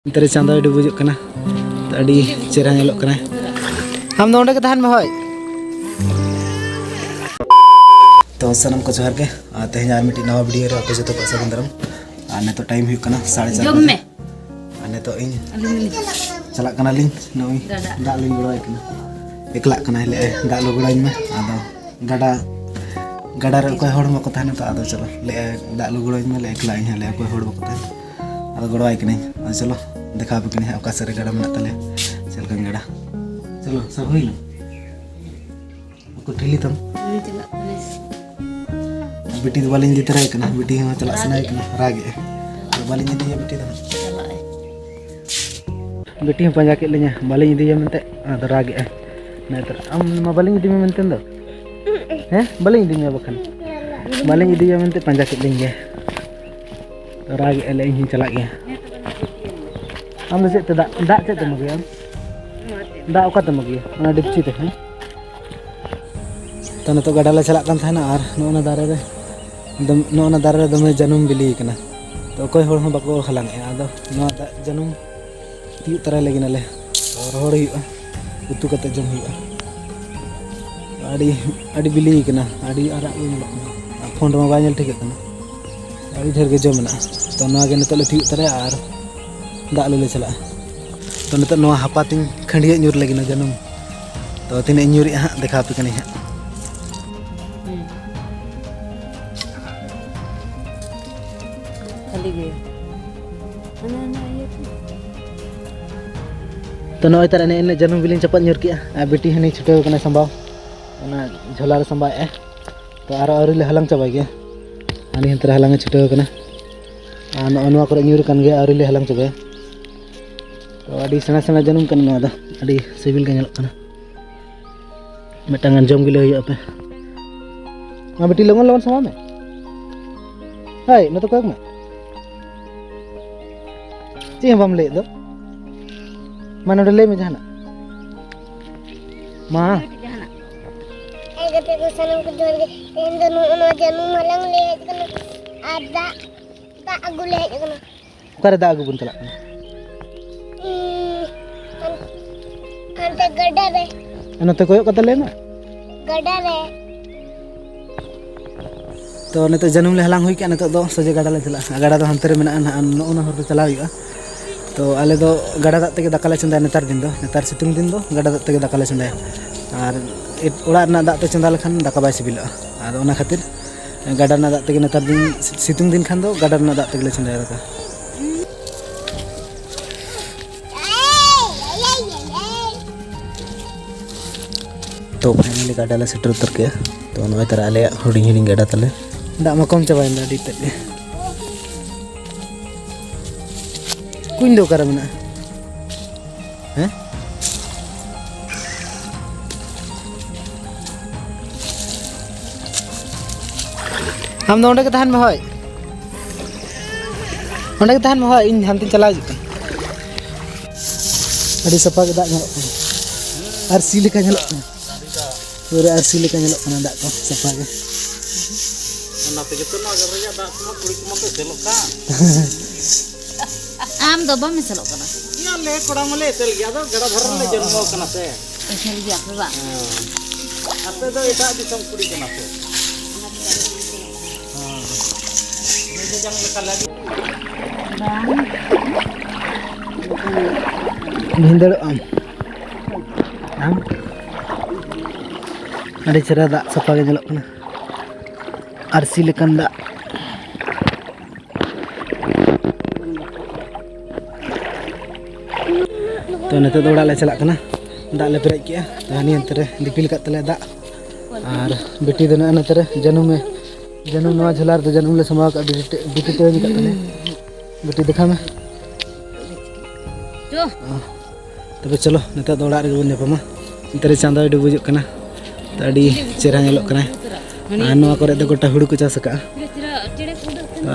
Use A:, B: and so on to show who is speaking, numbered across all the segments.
A: तेरे चांदा डुबुजुग कना अड़ी चेहरा नेलोग कना हम दो ओंडे के तहन में होय तो सनम को जोहार के तेहन आर मिटी नवा वीडियो रे आपे जतो को सागुन दाराम आने तो टाइम हुई कना 4:30 बजे आने तो इन चला कना लिंग नोई दा लिंग गड़ाय कना एकला कना ले दा लो गड़ाय में आदो गड़ा गड़ा रे कोई होड़ मको तहन तो आदो चलो ले दा लो गड़ाय में ले एकला इन ले कोई होड़ मको तहन आदो गड़ाय कने चलो देखा बिकने है ओका सरे गड़ा में तले चल कन गड़ा चलो सब होई को ठेली तम बेटी तो बालिंग दी तरह कना बेटी हो चला सनाय कना रागे तो बालिंग दी बेटी तो बेटी हो पंजा के ले냐 बालिंग दी मनते आदो रागे नेतर am ma baling दी में मनते दो हैं baling दी में बखन baling दी में मनते पंजा के लेंगे तो रागे ले ही चला गया हम से दा दा से तम गया दा ओका तम गया ना डिपची ते हैं तो न तो गडा ले चला कान था ना आर नोना दारे रे नोना दारे रे दमे जन्म बिली कना तो कोई होड़ हो बको खलांग ए आदो नो जन्म ती तरह लेगिन ले और होड़ हुआ उतु कते जम हुआ अड़ी बिली कना अड़ी आरा फोन रे मोबाइल ठीक कना अड़ी ढेर के जमना तो ना के नतले ती तरह आर दा ले चला तो नत नो हापातिंग खंडिया न्यूर लगिन जन्म तो तिने न्यूरी हा देखा पे कनी हा तो नय तर ने जन्म बिलिंग चपत न्यूर किया बेटी हनी छुटे कना संभाव ना झोला रे संभाव ए तो आरो अरी ले हलंग चबाय गया आनी हंतर हलंग छुटे कना आ नो करे न्यूर कन गया अरी ले हलंग चबाय तो अड़ी सेना सेना जन्म कन ना अड़ी सिविल के नेलक कना मिटांगन जम गिले होय पे मा बेटी लगन लगन समा में हाय न तो कोक में ची हम ले दो माने ले में जाना मा
B: ए गते को सनम को जोर के इन दोनों नो जन्म मलंग ले कना आदा दा अगु ले कना
A: करे दा अगु बुन चला
B: अंते गड्डा रे
A: नते कोयो कत ले में
B: गड्डा रे
A: तो नते जन्म ले हलांग हुई के नते दो सजे गाडा ले चला गाडा दो हंते रे मेना नो हर चला हुआ तो आले दो गाडा दात ते दाका ले चंदा नेतार दिन दो नेतार सितुंग दिन दो गाडा दात ते दाका ले चंदा और ओड़ा ना दात ते चंदा लखन दाका बाय सिबिला और ओना खातिर गाडा ना दात ते नेतार दिन सितुंग दिन खान दो गाडा ना दात ते ले चंदा दाका तो फाइनली गाडा ले सेटर उतर के तो नय तर आले हुडिंग हिडिंग गाडा तले दा मा कम चबाय ना डी तले कुछ दो कर मना हैं हम ओंडे के तहन में होय ओंडे के तहन में होय इन हंती चला जक अड़ी सफा के दा नेलो आरसी लेका नेलो पूरा आरसी लेका नेलो दा को सफा के ना पे जतो ना गरया दा को कुड़ी को मते सेलो का
C: आम दो बम चलो कना
A: या ले कोड़ा मले चल गया तो गड़ा भरन ले जन्म कना से
C: चल गया बाबा
A: आपे तो एटा दिसम कुड़ी कना से हां ये जंग लका लागी भिंदड़ आम अड़ी चरा दा सफा के जलो कना आरसी लेकन दा तो नते दौड़ा ले चला कना दा ले पेरेज किया हानी अंतरे दिपिल का तले दा और बेटी दो नते जन्म नवा झोलार तो जन्म ले समाव का बेटी तो नि का तले बेटी देखा में
C: जो
A: तबे चलो नते दौड़ा रे बन पमा तेरे चांदा डुबुज कना तो अड़ी चेहरा नेलोग कना आ नवा करे दो गोटा हुड़ू को चास का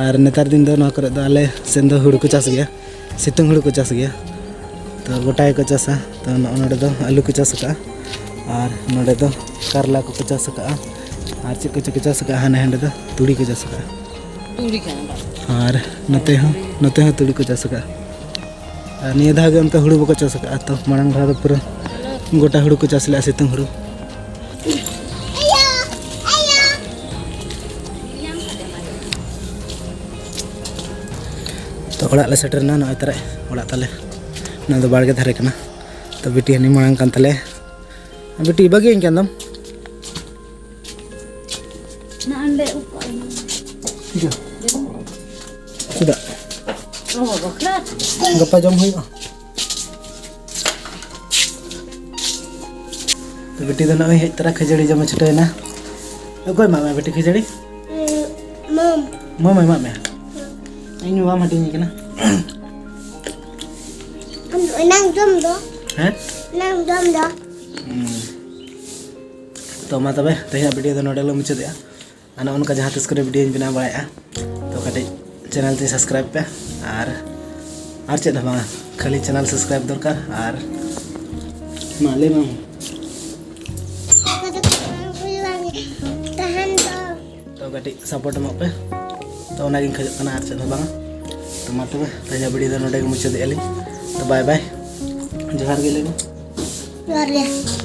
A: और नेतार दिन दो नवा करे दो आले सेन दो हुड़ू को चास गया सितुंग हुड़ू को चास गया तो गोटाए को चासा तो नोडे दो आलू को चास का और नोडे दो करला को चास का और चेक को चास का हाने हांडे दो तुड़ी को चास का और नते हो तुड़ी को चास का निये धा गे उनका हुड़ू बको चास का तो मांग धा पूरा गोटा हुड़ू को चास ले सितुंग हुड़ू तो ओड़ा ले सेटरना नय तरे ओड़ा ताले ना तो बाड़गे धारे कना तो बेटी हनी मांग कान ताले बेटी बगी इंकन दम
C: ना अंडे
A: sudah
C: oh baklat
A: gapa jam huyu तो बेटी तो नय हेज तरा खजड़ी जम छटना कोई मा बेटी खजड़ी
B: मम
A: मम मा में इन वा हटिनी कना
B: nang jom do
A: हैं
B: nang jom do
A: तो मा तबे तेहा वीडियो तो नोडे लो मुचादया आना उनका जहां तिस करे वीडियो बना बाया तो कटे चैनल ते सब्सक्राइब पे और चेद बा खाली चैनल सब्सक्राइब दरकार और माले मा
B: tahan do
A: तो कटे सपोर्ट मा पे तो नागिन खज कना और चेद बा तो मा तबे तेहा वीडियो तो नोडे मुचादया ली तो बाय बाय जोहार गे ले
B: luar ya